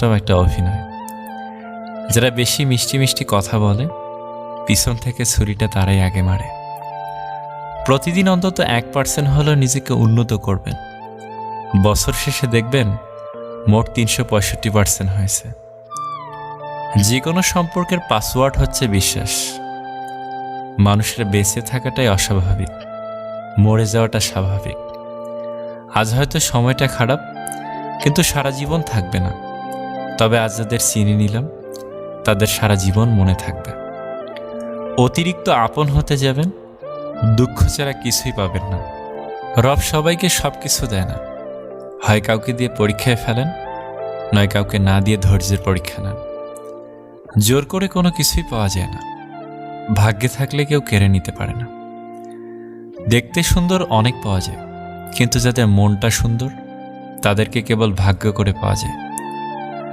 জীবনটাও একটা অভিনয়। যারা বেশি মিষ্টি মিষ্টি কথা বলে, পিছন থেকে ছুরিটা তারাই আগে মারে। প্রতিদিন অন্তত 1% হলেও নিজেকে উন্নত করবেন। বছর শেষে দেখবেন মোট 365% হয়েছে। যে কোনো সম্পর্কের পাসওয়ার্ড হচ্ছে বিশ্বাস। মানুষের বেঁচে থাকাটাই অস্বাভাবিক, মরে যাওয়াটা স্বাভাবিক। আজ হয়তো সময়টা খারাপ, কিন্তু সারা জীবন থাকবে না। তবে আজ যাদের চিনে নিলাম, তাদের সারা জীবন মনে থাকবে। অতিরিক্ত আপন হতে যাবেন, দুঃখ ছাড়া কিছুই পাবেন না। রব সবাইকে সব কিছু দেয় না। হয় কাউকে দিয়ে পরীক্ষায় ফেলেন, নয় কাউকে না দিয়ে ধৈর্যের পরীক্ষা নেন। জোর করে কোনো কিছুই পাওয়া যায় না। ভাগ্যে থাকলে কেউ কেড়ে নিতে পারে না। দেখতে সুন্দর অনেক পাওয়া যায়, কিন্তু যাদের মনটা সুন্দর তাদেরকে কেবল ভাগ্য করে পাওয়া যায়।